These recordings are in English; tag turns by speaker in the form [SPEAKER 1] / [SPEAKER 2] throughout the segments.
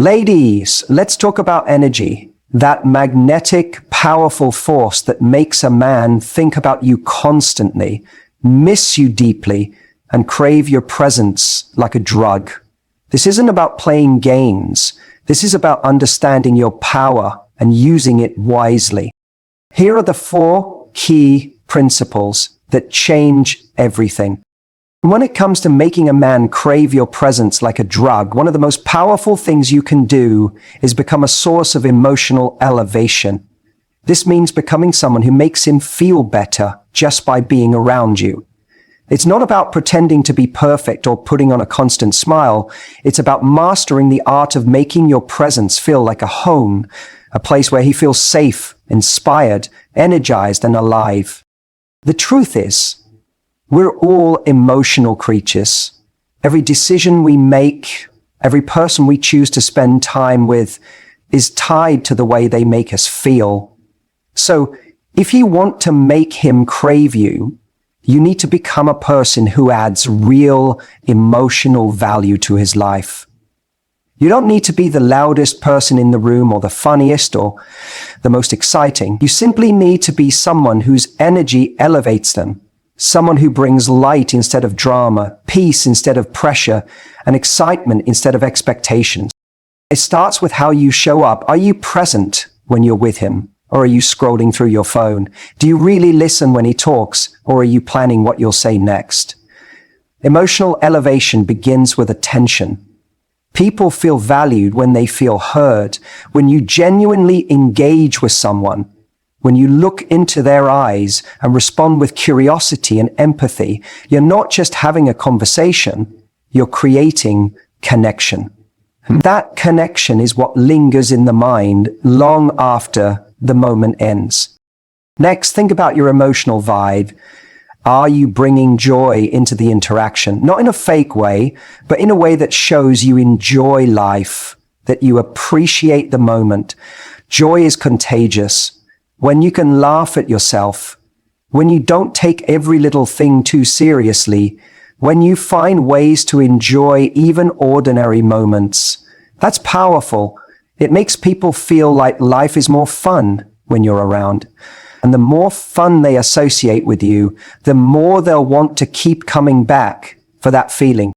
[SPEAKER 1] Ladies, let's talk about energy. That magnetic, powerful force that makes a man think about you constantly, miss you deeply, and crave your presence like a drug. This isn't about playing games. This is about understanding your power and using it wisely. Here are the 4 key principles that change everything. When it comes to making a man crave your presence like a drug, one of the most powerful things you can do is become a source of emotional elevation. This means becoming someone who makes him feel better just by being around you. It's not about pretending to be perfect or putting on a constant smile. It's about mastering the art of making your presence feel like a home, a place where he feels safe, inspired, energized, and alive. The truth is, we're all emotional creatures. Every decision we make, every person we choose to spend time with is tied to the way they make us feel. So, if you want to make him crave you, you need to become a person who adds real emotional value to his life. You don't need to be the loudest person in the room or the funniest or the most exciting. You simply need to be someone whose energy elevates them. Someone who brings light instead of drama, peace instead of pressure, and excitement instead of expectations. It starts with how you show up. Are you present when you're with him? Or are you scrolling through your phone? Do you really listen when he talks? Or are you planning what you'll say next? Emotional elevation begins with attention. People feel valued when they feel heard. When you genuinely engage with someone, when you look into their eyes and respond with curiosity and empathy, you're not just having a conversation, you're creating connection. That connection is what lingers in the mind long after the moment ends. Next, think about your emotional vibe. Are you bringing joy into the interaction? Not in a fake way, but in a way that shows you enjoy life, that you appreciate the moment. Joy is contagious. When you can laugh at yourself, when you don't take every little thing too seriously, when you find ways to enjoy even ordinary moments, that's powerful. It makes people feel like life is more fun when you're around. And the more fun they associate with you, the more they'll want to keep coming back for that feeling.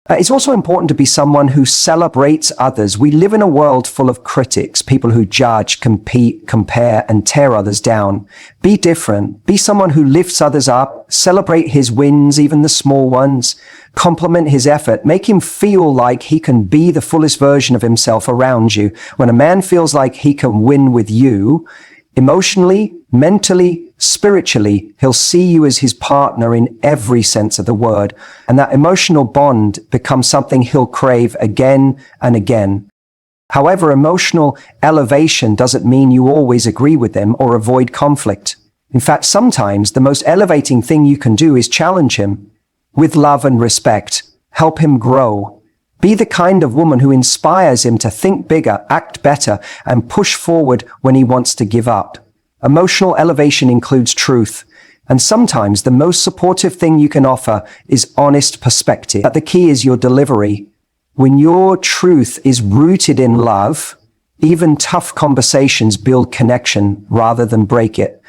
[SPEAKER 1] It's also important to be someone who celebrates others. We live in a world full of critics, people who judge, compete, compare, and tear others down. Be different. Be someone who lifts others up. Celebrate his wins, even the small ones. Compliment his effort. Make him feel like he can be the fullest version of himself around you. When a man feels like he can win with you, emotionally, mentally, spiritually, he'll see you as his partner in every sense of the word. And that emotional bond becomes something he'll crave again and again. However, emotional elevation doesn't mean you always agree with them or avoid conflict. In fact, sometimes the most elevating thing you can do is challenge him with love and respect. Help him grow. Be the kind of woman who inspires him to think bigger, act better, and push forward when he wants to give up. Emotional elevation includes truth, and sometimes the most supportive thing you can offer is honest perspective. But the key is your delivery. When your truth is rooted in love, even tough conversations build connection rather than break it.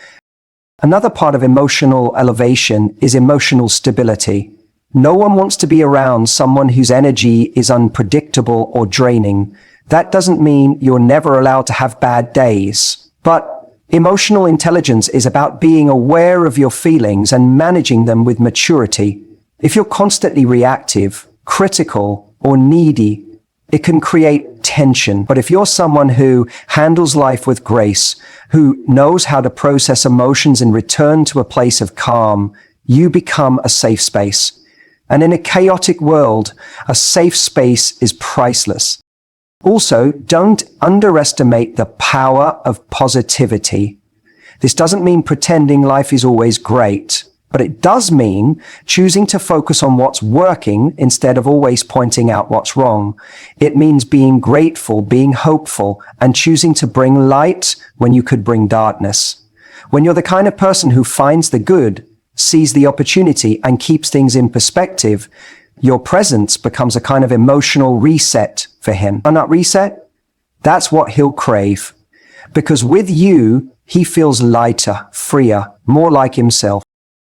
[SPEAKER 1] Another part of emotional elevation is emotional stability. No one wants to be around someone whose energy is unpredictable or draining. That doesn't mean you're never allowed to have bad days, but emotional intelligence is about being aware of your feelings and managing them with maturity. If you're constantly reactive, critical, or needy, it can create tension. But if you're someone who handles life with grace, who knows how to process emotions and return to a place of calm, you become a safe space. And in a chaotic world, a safe space is priceless. Also, don't underestimate the power of positivity. This doesn't mean pretending life is always great, but it does mean choosing to focus on what's working instead of always pointing out what's wrong. It means being grateful, being hopeful, and choosing to bring light when you could bring darkness. When you're the kind of person who finds the good, sees the opportunity, and keeps things in perspective, Your presence becomes a kind of emotional reset for him. And that reset, that's what he'll crave. Because with you, he feels lighter, freer, more like himself.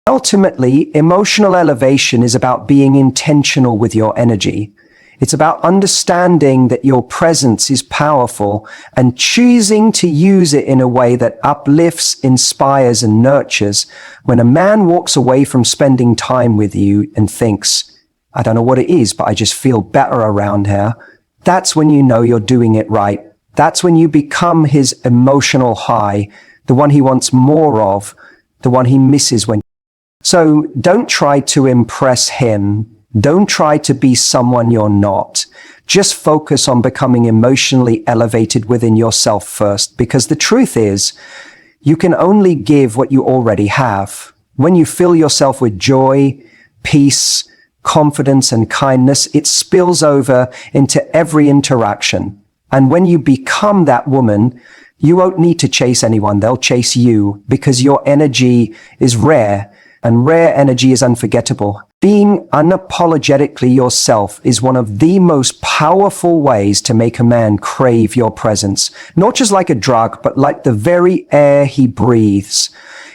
[SPEAKER 1] Ultimately, emotional elevation is about being intentional with your energy. It's about understanding that your presence is powerful and choosing to use it in a way that uplifts, inspires, and nurtures. When a man walks away from spending time with you and thinks, I don't know what it is, but I just feel better around her, that's when you know you're doing it right. That's when you become his emotional high, the one he wants more of, the one he misses when. So don't try to impress him. Don't try to be someone you're not. Just focus on becoming emotionally elevated within yourself first, because the truth is, you can only give what you already have. When you fill yourself with joy, peace, confidence, and kindness, it spills over into every interaction. And when you become that woman, you won't need to chase anyone. They'll chase you because your energy is rare, and rare energy is unforgettable. Being unapologetically yourself is one of the most powerful ways to make a man crave your presence. Not just like a drug, but like the very air he breathes.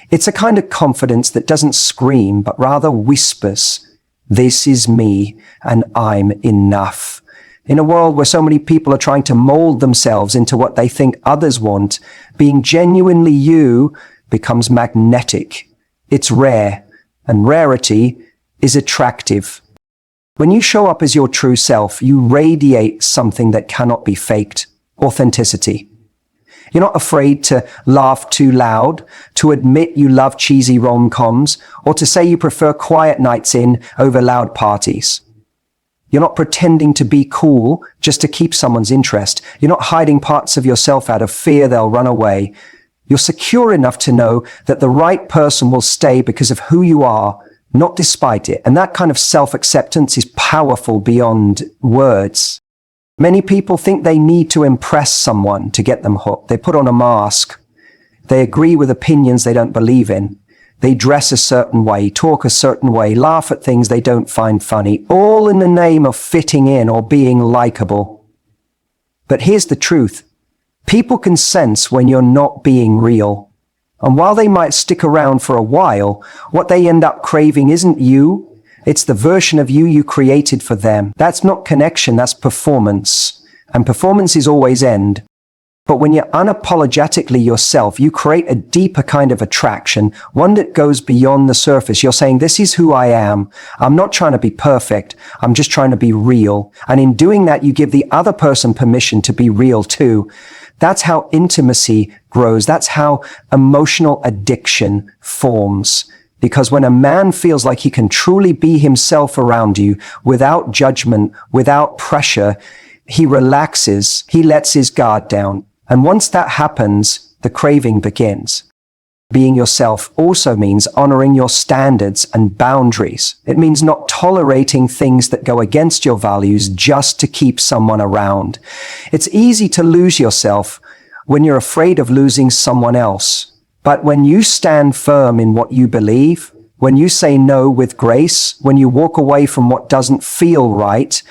[SPEAKER 1] It's a kind of confidence that doesn't scream, but rather whispers, "This is me, and I'm enough." In a world where so many people are trying to mold themselves into what they think others want, being genuinely you becomes magnetic. It's rare, and rarity is attractive. When you show up as your true self, you radiate something that cannot be faked: authenticity. You're not afraid to laugh too loud, to admit you love cheesy rom-coms, or to say you prefer quiet nights in over loud parties. You're not pretending to be cool just to keep someone's interest. You're not hiding parts of yourself out of fear they'll run away. You're secure enough to know that the right person will stay because of who you are, not despite it. And that kind of self-acceptance is powerful beyond words. Many people think they need to impress someone to get them hooked. They put on a mask. They agree with opinions they don't believe in. They dress a certain way, talk a certain way, laugh at things they don't find funny, all in the name of fitting in or being likable. But here's the truth. People can sense when you're not being real. And while they might stick around for a while, what they end up craving isn't you. It's the version of you you created for them. That's not connection, that's performance. And performance is always end. But when you're unapologetically yourself, you create a deeper kind of attraction, one that goes beyond the surface. You're saying, this is who I am. I'm not trying to be perfect. I'm just trying to be real. And in doing that, you give the other person permission to be real too. That's how intimacy grows. That's how emotional addiction forms. Because when a man feels like he can truly be himself around you, without judgment, without pressure, he relaxes, he lets his guard down. And once that happens, the craving begins. Being yourself also means honoring your standards and boundaries. It means not tolerating things that go against your values just to keep someone around. It's easy to lose yourself when you're afraid of losing someone else. But when you stand firm in what you believe, when you say no with grace, when you walk away from what doesn't feel right,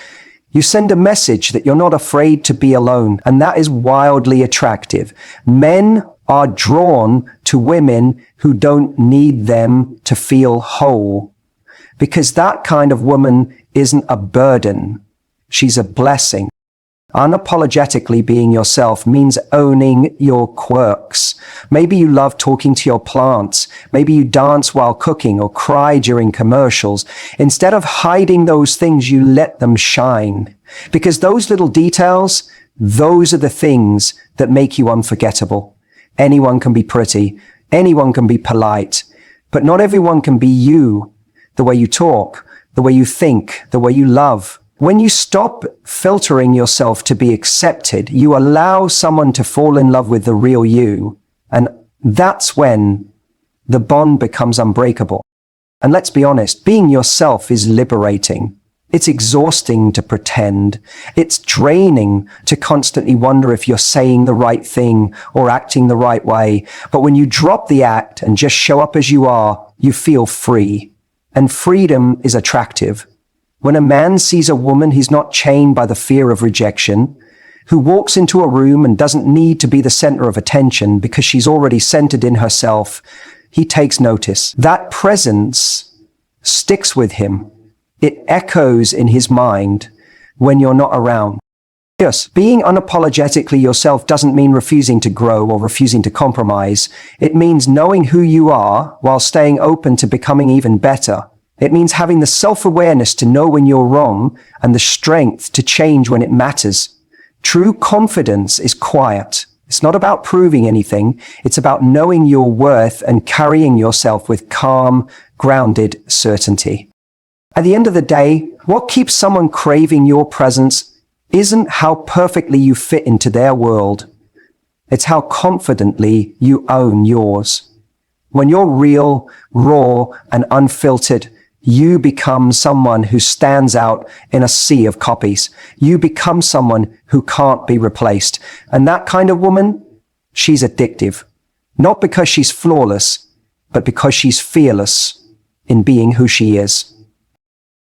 [SPEAKER 1] you send a message that you're not afraid to be alone, and that is wildly attractive. Men are drawn to women who don't need them to feel whole, because that kind of woman isn't a burden. She's a blessing. Unapologetically being yourself means owning your quirks. Maybe you love talking to your plants. Maybe you dance while cooking or cry during commercials. Instead of hiding those things, you let them shine. Because those little details, those are the things that make you unforgettable. Anyone can be pretty. Anyone can be polite. But not everyone can be you. The way you talk, the way you think, the way you love. When you stop filtering yourself to be accepted, you allow someone to fall in love with the real you. And that's when the bond becomes unbreakable. And let's be honest, being yourself is liberating. It's exhausting to pretend. It's draining to constantly wonder if you're saying the right thing or acting the right way. But when you drop the act and just show up as you are, you feel free. And freedom is attractive. When a man sees a woman, he's not chained by the fear of rejection, who walks into a room and doesn't need to be the center of attention because she's already centered in herself. He takes notice. That presence sticks with him. It echoes in his mind when you're not around. Yes, being unapologetically yourself doesn't mean refusing to grow or refusing to compromise. It means knowing who you are while staying open to becoming even better. It means having the self-awareness to know when you're wrong and the strength to change when it matters. True confidence is quiet. It's not about proving anything. It's about knowing your worth and carrying yourself with calm, grounded certainty. At the end of the day, what keeps someone craving your presence isn't how perfectly you fit into their world. It's how confidently you own yours. When you're real, raw, and unfiltered, you become someone who stands out in a sea of copies. You become someone who can't be replaced. And that kind of woman, she's addictive. Not because she's flawless, but because she's fearless in being who she is.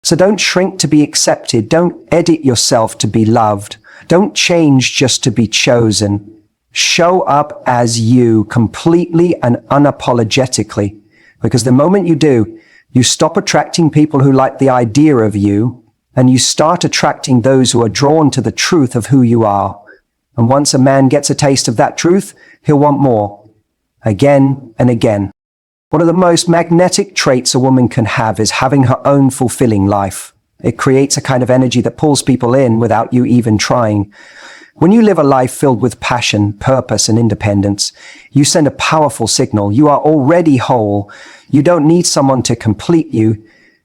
[SPEAKER 1] So don't shrink to be accepted. Don't edit yourself to be loved. Don't change just to be chosen. Show up as you, completely and unapologetically. Because the moment you do, you stop attracting people who like the idea of you, and you start attracting those who are drawn to the truth of who you are. And once a man gets a taste of that truth, he'll want more. Again and again. One of the most magnetic traits a woman can have is having her own fulfilling life. It creates a kind of energy that pulls people in without you even trying. When you live a life filled with passion, purpose, and independence, you send a powerful signal. You are already whole. You don't need someone to complete you.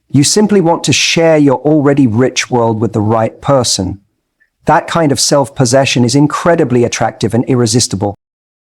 [SPEAKER 1] You simply want to share your already rich world with the right person. That kind of self-possession is incredibly attractive and irresistible.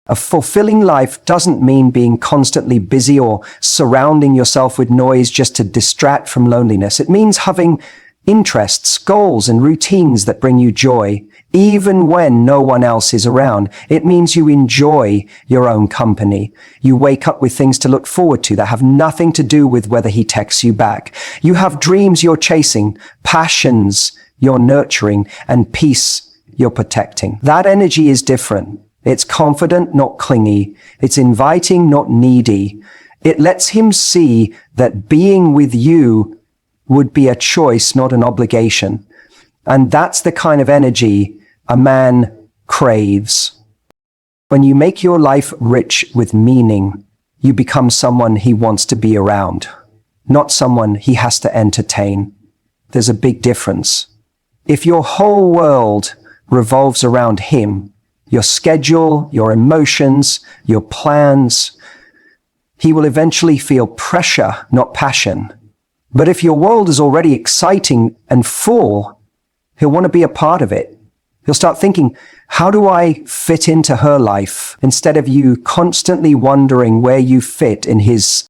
[SPEAKER 1] A fulfilling life doesn't mean being constantly busy or surrounding yourself with noise just to distract from loneliness. It means having interests, goals, and routines that bring you joy, even when no one else is around. It means you enjoy your own company. You wake up with things to look forward to that have nothing to do with whether he texts you back. You have dreams you're chasing, passions you're nurturing, and peace you're protecting. That energy is different. It's confident, not clingy. It's inviting, not needy. It lets him see that being with you would be a choice, not an obligation. And that's the kind of energy a man craves. When you make your life rich with meaning, you become someone he wants to be around, not someone he has to entertain. There's a big difference. If your whole world revolves around him, your schedule, your emotions, your plans, he will eventually feel pressure, not passion. But if your world is already exciting and full, he'll want to be a part of it. He'll start thinking, how do I fit into her life? Instead of you constantly wondering where you fit in his.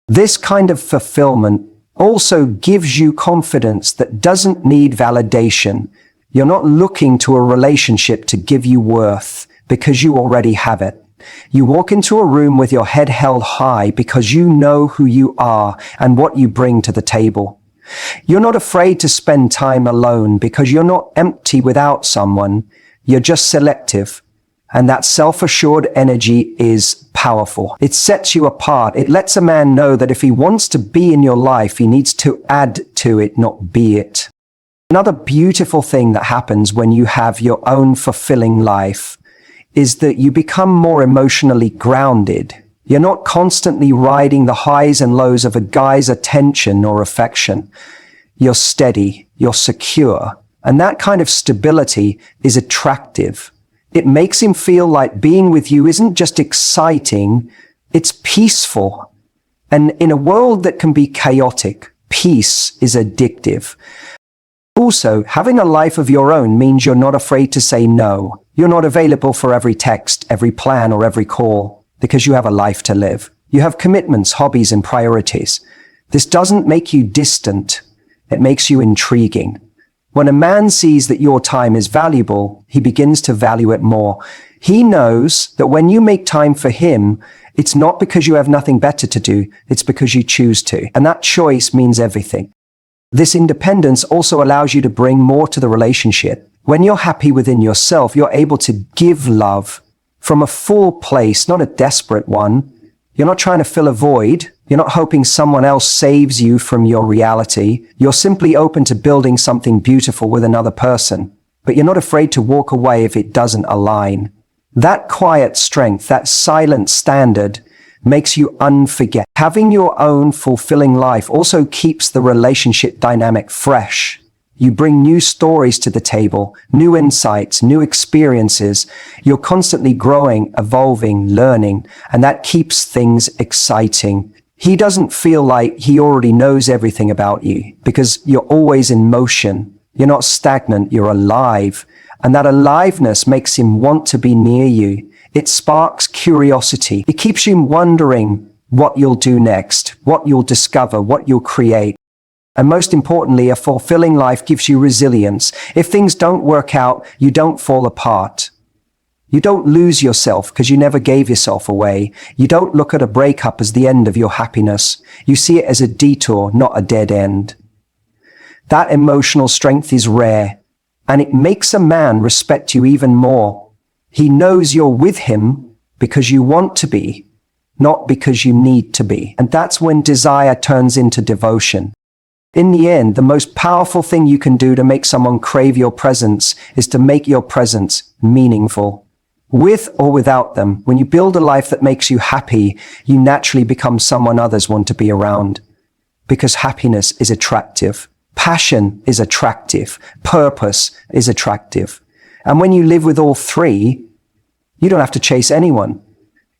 [SPEAKER 1] This kind of fulfillment also gives you confidence that doesn't need validation. You're not looking to a relationship to give you worth because you already have it. You walk into a room with your head held high because you know who you are and what you bring to the table. You're not afraid to spend time alone because you're not empty without someone. You're just selective. And that self-assured energy is powerful. It sets you apart. It lets a man know that if he wants to be in your life, he needs to add to it, not be it. Another beautiful thing that happens when you have your own fulfilling life is that you become more emotionally grounded. You're not constantly riding the highs and lows of a guy's attention or affection. You're steady, you're secure, and that kind of stability is attractive. It makes him feel like being with you isn't just exciting, it's peaceful. And in a world that can be chaotic, peace is addictive. Also, having a life of your own means you're not afraid to say no. You're not available for every text, every plan, or every call, because you have a life to live. You have commitments, hobbies, and priorities. This doesn't make you distant. It makes you intriguing. When a man sees that your time is valuable, he begins to value it more. He knows that when you make time for him, it's not because you have nothing better to do, it's because you choose to. And that choice means everything. This independence also allows you to bring more to the relationship. When you're happy within yourself, you're able to give love from a full place, not a desperate one. You're not trying to fill a void. You're not hoping someone else saves you from your reality. You're simply open to building something beautiful with another person, but you're not afraid to walk away if it doesn't align. That quiet strength, that silent standard, makes you unforgettable. Having your own fulfilling life also keeps the relationship dynamic fresh. You bring new stories to the table, new insights, new experiences. You're constantly growing, evolving, learning, and that keeps things exciting. He doesn't feel like he already knows everything about you because you're always in motion. You're not stagnant, you're alive. And that aliveness makes him want to be near you. It sparks curiosity. It keeps you wondering what you'll do next, what you'll discover, what you'll create. And most importantly, a fulfilling life gives you resilience. If things don't work out, you don't fall apart. You don't lose yourself because you never gave yourself away. You don't look at a breakup as the end of your happiness. You see it as a detour, not a dead end. That emotional strength is rare, and it makes a man respect you even more. He knows you're with him because you want to be, not because you need to be. And that's when desire turns into devotion. In the end, the most powerful thing you can do to make someone crave your presence is to make your presence meaningful. With or without them, when you build a life that makes you happy, you naturally become someone others want to be around. Because happiness is attractive. Passion is attractive. Purpose is attractive. And when you live with all three, you don't have to chase anyone.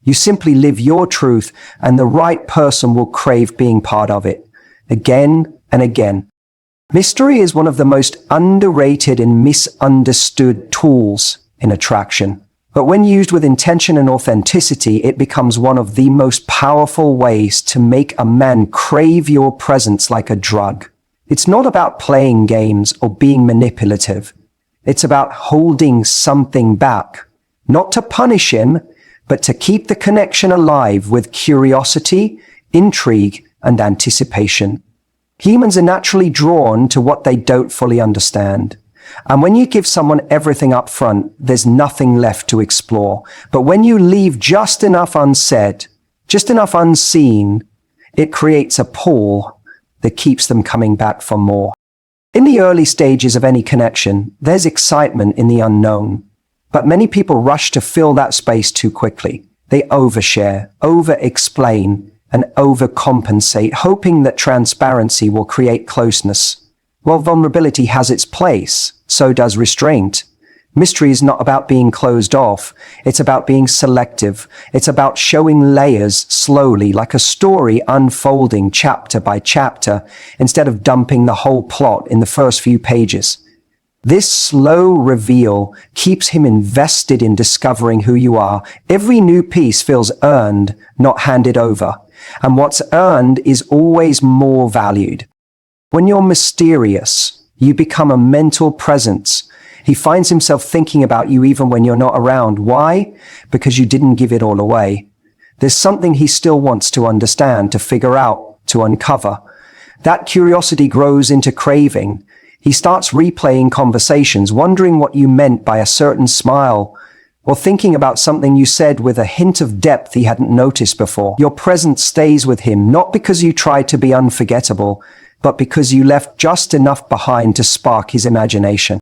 [SPEAKER 1] You simply live your truth, and the right person will crave being part of it. Again and again. Mystery is one of the most underrated and misunderstood tools in attraction. But when used with intention and authenticity, it becomes one of the most powerful ways to make a man crave your presence like a drug. It's not about playing games or being manipulative. It's about holding something back, not to punish him, but to keep the connection alive with curiosity, intrigue, and anticipation. Humans are naturally drawn to what they don't fully understand. And when you give someone everything up front, there's nothing left to explore. But when you leave just enough unsaid, just enough unseen, it creates a pull that keeps them coming back for more. In the early stages of any connection, there's excitement in the unknown. But many people rush to fill that space too quickly. They overshare, over-explain, and overcompensate, hoping that transparency will create closeness. While vulnerability has its place, so does restraint. Mystery is not about being closed off. It's about being selective. It's about showing layers slowly, like a story unfolding chapter by chapter, instead of dumping the whole plot in the first few pages. This slow reveal keeps him invested in discovering who you are. Every new piece feels earned, not handed over. And what's earned is always more valued. When you're mysterious, you become a mental presence. He finds himself thinking about you even when you're not around. Why? Because you didn't give it all away. There's something he still wants to understand, to figure out, to uncover. That curiosity grows into craving. He starts replaying conversations, wondering what you meant by a certain smile, or thinking about something you said with a hint of depth he hadn't noticed before. Your presence stays with him, not because you tried to be unforgettable, but because you left just enough behind to spark his imagination.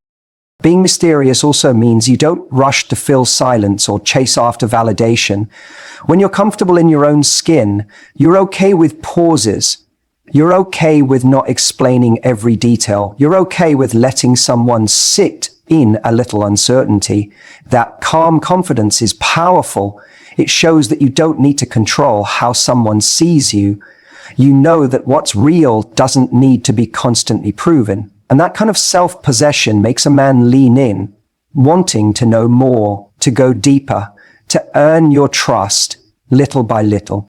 [SPEAKER 1] Being mysterious also means you don't rush to fill silence or chase after validation. When you're comfortable in your own skin, you're okay with pauses. You're okay with not explaining every detail. You're okay with letting someone sit in a little uncertainty. That calm confidence is powerful. It shows that you don't need to control how someone sees you. You know that what's real doesn't need to be constantly proven. And that kind of self-possession makes a man lean in, wanting to know more, to go deeper, to earn your trust little by little.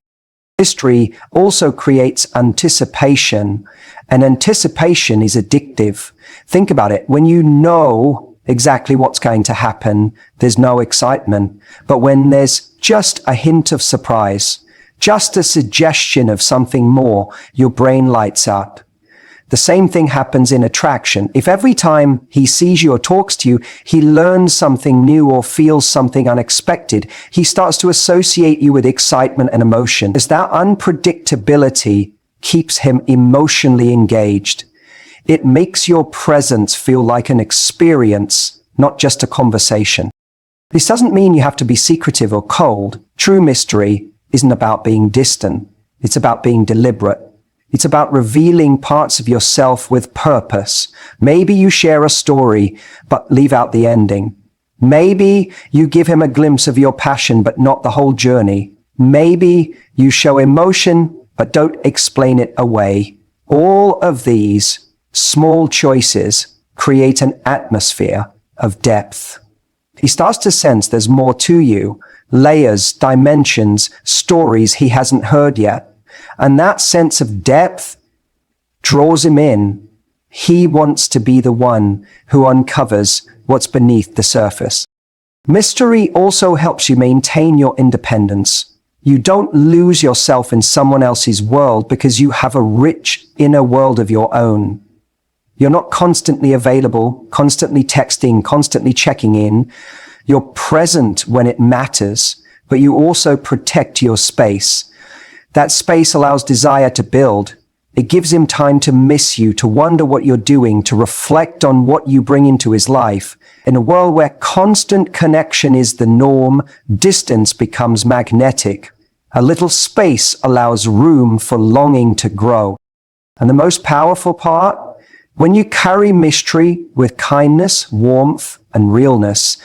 [SPEAKER 1] Mystery also creates anticipation, and anticipation is addictive. Think about it. When you know exactly what's going to happen, there's no excitement. But when there's just a hint of surprise, just a suggestion of something more, your brain lights up. The same thing happens in attraction. If every time he sees you or talks to you, he learns something new or feels something unexpected, he starts to associate you with excitement and emotion. As that unpredictability keeps him emotionally engaged. It makes your presence feel like an experience, not just a conversation. This doesn't mean you have to be secretive or cold. True mystery isn't about being distant. It's about being deliberate. It's about revealing parts of yourself with purpose. Maybe you share a story, but leave out the ending. Maybe you give him a glimpse of your passion, but not the whole journey. Maybe you show emotion, but don't explain it away. All of these small choices create an atmosphere of depth. He starts to sense there's more to you, layers, dimensions, stories he hasn't heard yet. And that sense of depth draws him in. He wants to be the one who uncovers what's beneath the surface. Mystery also helps you maintain your independence. You don't lose yourself in someone else's world because you have a rich inner world of your own. You're not constantly available, constantly texting, constantly checking in. You're present when it matters, but you also protect your space. That space allows desire to build. It gives him time to miss you, to wonder what you're doing, to reflect on what you bring into his life. In a world where constant connection is the norm, distance becomes magnetic. A little space allows room for longing to grow. And the most powerful part? When you carry mystery with kindness, warmth, and realness,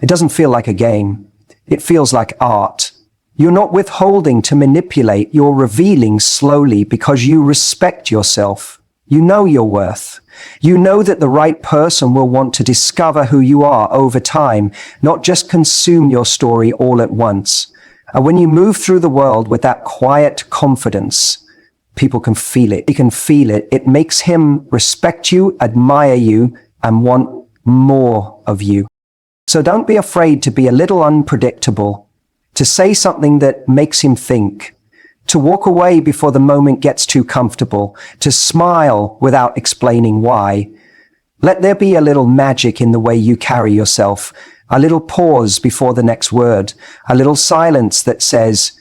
[SPEAKER 1] it doesn't feel like a game. It feels like art. You're not withholding to manipulate, you're revealing slowly because you respect yourself. You know your worth. You know that the right person will want to discover who you are over time, not just consume your story all at once. And when you move through the world with that quiet confidence, people can feel it. He can feel it. It makes him respect you, admire you, and want more of you. So don't be afraid to be a little unpredictable, to say something that makes him think, to walk away before the moment gets too comfortable, to smile without explaining why. Let there be a little magic in the way you carry yourself, a little pause before the next word, a little silence that says,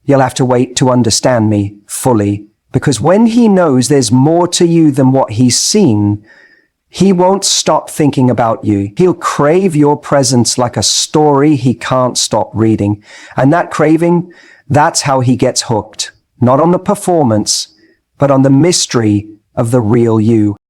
[SPEAKER 1] "You'll have to wait to understand me fully." Because when he knows there's more to you than what he's seen, he won't stop thinking about you. He'll crave your presence like a story he can't stop reading. And that craving, that's how he gets hooked. Not on the performance, but on the mystery of the real you.